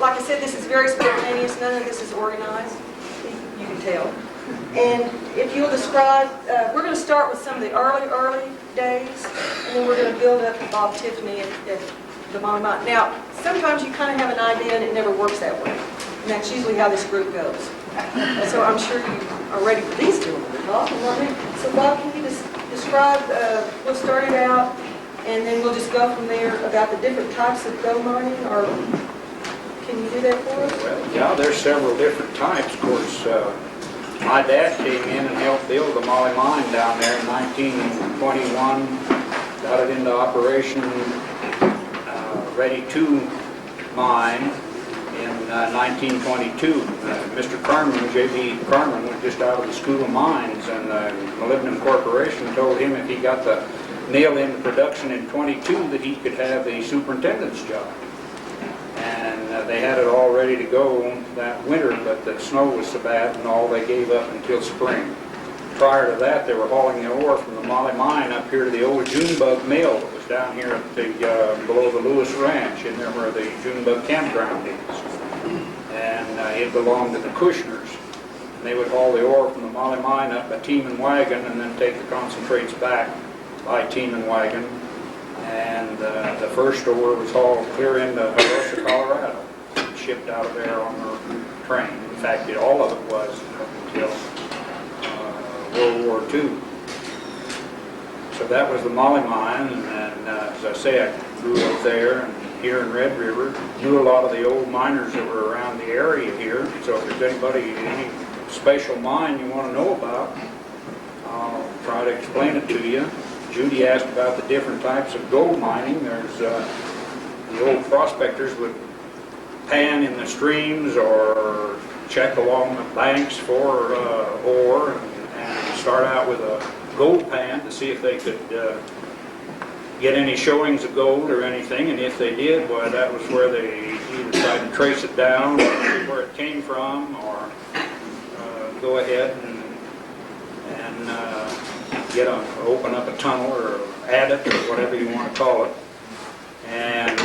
like I said, this is very spontaneous. None of this is organized. You can tell. And if you'll describe, we're going to start with some of the early days, and then we're going to build up to Bob Tiffany at the Molly Mine. Now, sometimes you kind of have an idea and it never works that way. And that's usually how this group goes. So I'm sure you are ready for these two. Bob, so Bob, can you just describe, we'll start it out, and then we'll just go from there about the different types of gold mining, or can you do that for us? Well, yeah, there's several different types. Of course, my dad came in and helped build the Molly Mine down there in 1921, got it into operation, ready to mine in 1922. Mr. Carmen, J.B. Carmen, was just out of the School of Mines, and the Molybdenum Corporation told him if he got the nail into production in 22 that he could have the superintendent's job. And they had it all ready to go that winter, but the snow was so bad and all, they gave up until spring. Prior to that, they were hauling the ore from the Molly Mine up here to the old Junebug mill that was down here at the below the Lewis Ranch, in there where the Junebug campground is. And it belonged to the Kushners. And they would haul the ore from the Molly Mine up by team and wagon, and then take the concentrates back by team and wagon. And the first ore was hauled clear into Hiroshima, Colorado, shipped out of there on the train. In fact, all of it was up until World War II. So that was the Molly Mine, and as I say, I grew up there and here in Red River. Knew a lot of the old miners that were around the area here. So if there's any special mine you want to know about, I'll try to explain it to you. Judy asked about the different types of gold mining. There's the old prospectors would pan in the streams or check along the banks for ore, and start out with a gold pan to see if they could get any showings of gold or anything, and if they did, well, that was where they either tried to trace it down, or see where it came from, or go ahead and open up a tunnel or add it, or whatever you want to call it. And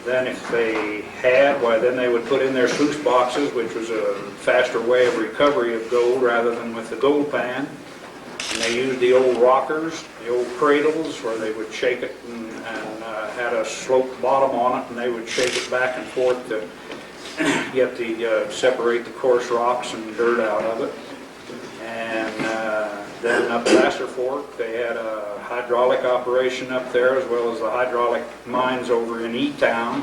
then if they had, well, then they would put in their sluice boxes, which was a faster way of recovery of gold rather than with the gold pan. And they used the old rockers, the old cradles, where they would shake it and had a sloped bottom on it, and they would shake it back and forth to get separate the coarse rocks and dirt out of it. And then up Vassar Fork, they had a hydraulic operation up there, as well as the hydraulic mines over in E-Town,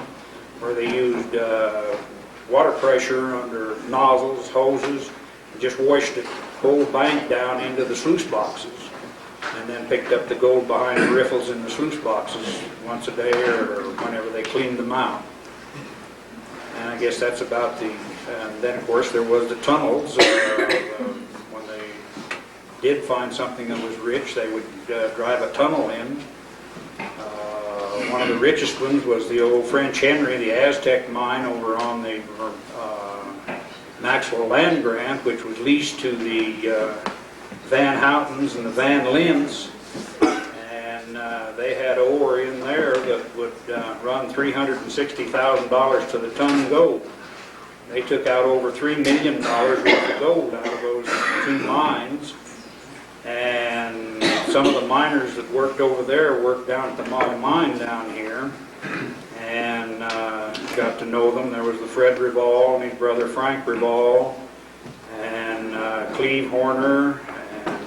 where they used water pressure under nozzles, hoses, and just washed the whole bank down into the sluice boxes, and then picked up the gold behind the riffles in the sluice boxes once a day or whenever they cleaned them out. And I guess that's about the, and then of course there was the tunnels. When they did find something that was rich, they would drive a tunnel in. One of the richest ones was the old French Henry, the Aztec mine over on the Maxwell Land Grant, which was leased to the Van Houtens and the Van Lins. And they had ore in there that would run $360,000 to the ton gold. They took out over $3 million worth of gold out of those two mines. And some of the miners that worked over there worked down at the Molly Mine down here, and got to know them. There was the Fred Reval and his brother Frank Reval, and Cleve Horner, and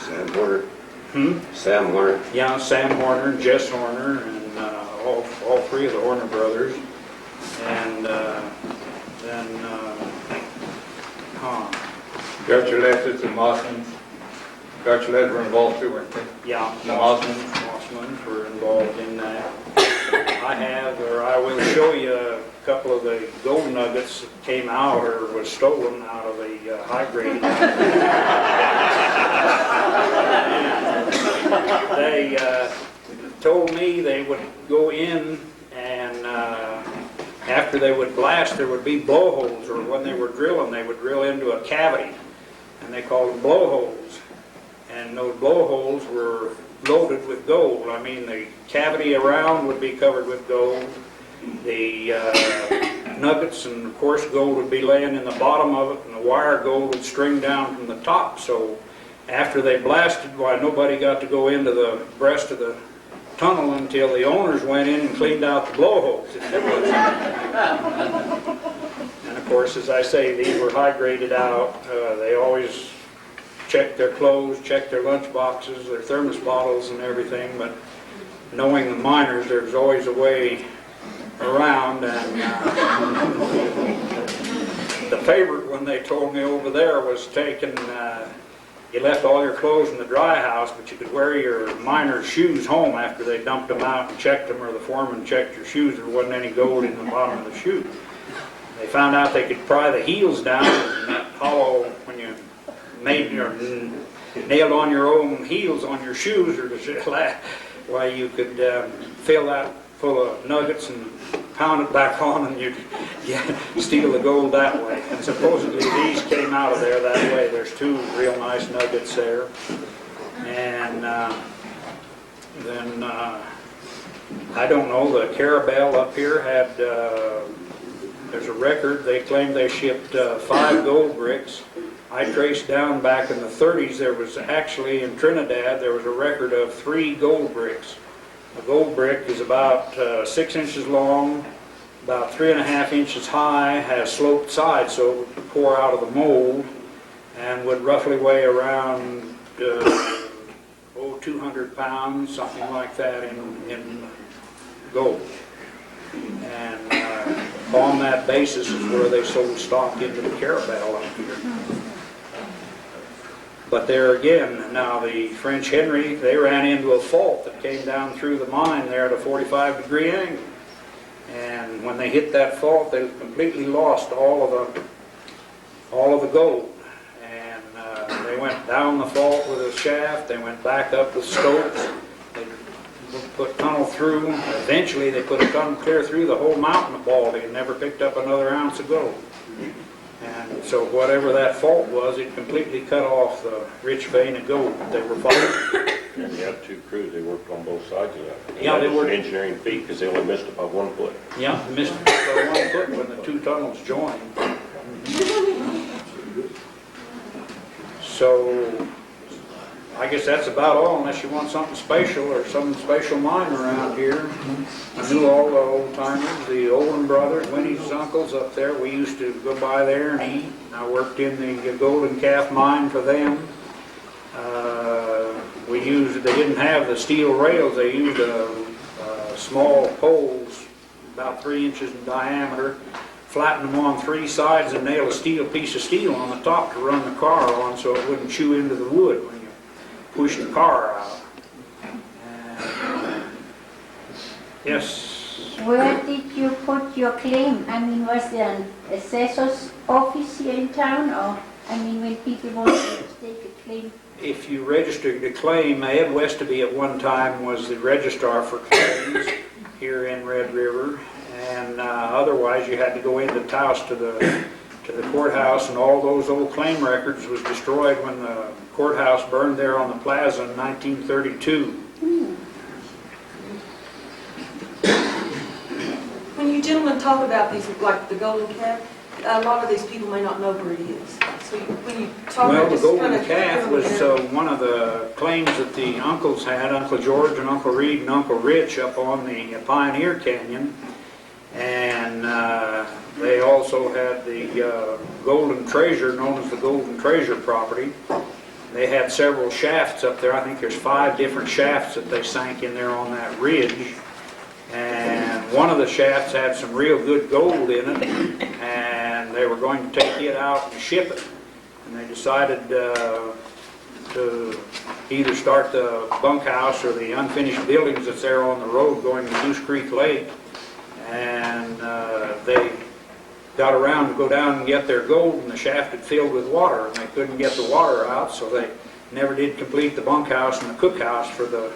Sam Horner. Sam Horner. Yeah, Sam Horner, Jess Horner, and all three of the Horner brothers. And then Garchulettes and Mossmans. Garchulettes were involved too, weren't they? Yeah, The Mossmans were involved in that. I will show you a couple of the gold nuggets that came out or was stolen out of the high grade. They told me they would go in, and after they would blast, there would be blowholes, or when they were drilling, they would drill into a cavity, and they called them blowholes. And those blowholes were loaded with gold. I mean, the cavity around would be covered with gold. The nuggets and, of course, gold would be laying in the bottom of it, and the wire gold would string down from the top. So after they blasted, why, nobody got to go into the breast of the tunnel until the owners went in and cleaned out the blowholes. And of course, as I say, these were high graded out. They always checked their clothes, checked their lunch boxes, their thermos bottles and everything, but knowing the miners, there's always a way around. And the favorite one they told me over there was taking, you left all your clothes in the dry house, but you could wear your miner's shoes home after they dumped them out and checked them, or the foreman checked your shoes. There wasn't any gold in the bottom of the shoe. They found out they could pry the heels down and that hollow, when you made your nailed on your own heels on your shoes, or why you could fill that full of nuggets and pound it back on, and you'd steal the gold that way. And supposedly these came out of there that way. There's two real nice nuggets there. And then I don't know, the Carabel up here had, there's a record, they claimed they shipped 5 gold bricks. I traced down back in the 30s, there was actually in Trinidad, there was a record of 3 gold bricks. A gold brick is about 6 inches long, about 3.5 inches high, has sloped sides so it would pour out of the mold, and would roughly weigh around 200 pounds, something like that in gold. And on that basis is where they sold stock into the Carabel up here. But there again, now the French Henry, they ran into a fault that came down through the mine there at a 45-degree angle. And when they hit that fault, they completely lost all of the gold. And they went down the fault with a shaft, they went back up with stopes, they put a tunnel through. Eventually they put a tunnel clear through the whole mountain of Baldy and never picked up another ounce of gold. And so whatever that fault was, it completely cut off the rich vein of gold that they were following. And the other 2 crews, they worked on both sides of that. Yeah, they worked. Engineering feat, because they only missed it by 1 foot. Yeah, missed it by 1 foot when the 2 tunnels joined. So I guess that's about all, unless you want something special or some special mine around here. I knew all the old timers, the Olin brothers, Winnie's uncles up there. We used to go by there and eat. I worked in the Golden Calf mine for them. They didn't have the steel rails. They used small poles about 3 inches in diameter, flatten them on 3 sides and nail a piece of steel on the top to run the car on so it wouldn't chew into the wood when you push the car out. Yes. Where did you put your claim? I mean, was there an assessor's office here in town, or, I mean, when people want to stake a claim? If you registered a claim, Ed Westerby at one time was the registrar for claims here in Red River, and otherwise you had to go into Taos to the courthouse, and all those old claim records was destroyed when the courthouse burned there on the plaza in 1932. When you gentlemen talk about these, like the Golden Calf, a lot of these people may not know where it is. So when you talk Well, about the this Golden Calf was one of the claims that the uncles had, Uncle George and Uncle Reed and Uncle Rich up on the Pioneer Canyon. And they also had the Golden Treasure, known as the Golden Treasure property. They had several shafts up there. I think there's 5 different shafts that they sank in there on that ridge. And one of the shafts had some real good gold in it, and they were going to take it out and ship it. And they decided to either start the bunkhouse or the unfinished buildings that's there on the road going to Goose Creek Lake. And they got around to go down and get their gold, and the shaft had filled with water, and they couldn't get the water out, so they never did complete the bunkhouse and the cookhouse for the...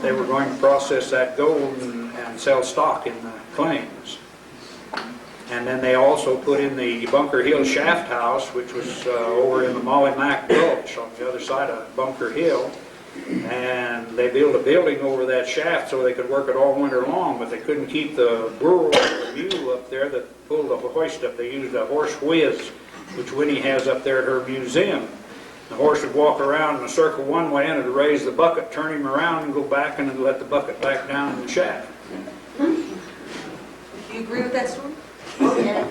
They were going to process that gold and sell stock in the claims. And then they also put in the Bunker Hill Shaft House, which was over in the Molly Mac Gulch on the other side of Bunker Hill. And they built a building over that shaft so they could work it all winter long, but they couldn't keep the burro mule up there that pulled the hoist up. They used a horse whiz, which Winnie has up there at her museum. The horse would walk around in a circle one way and it'd raise the bucket, turn him around and go back and then let the bucket back down in the shaft. Do you agree with that story? Yeah.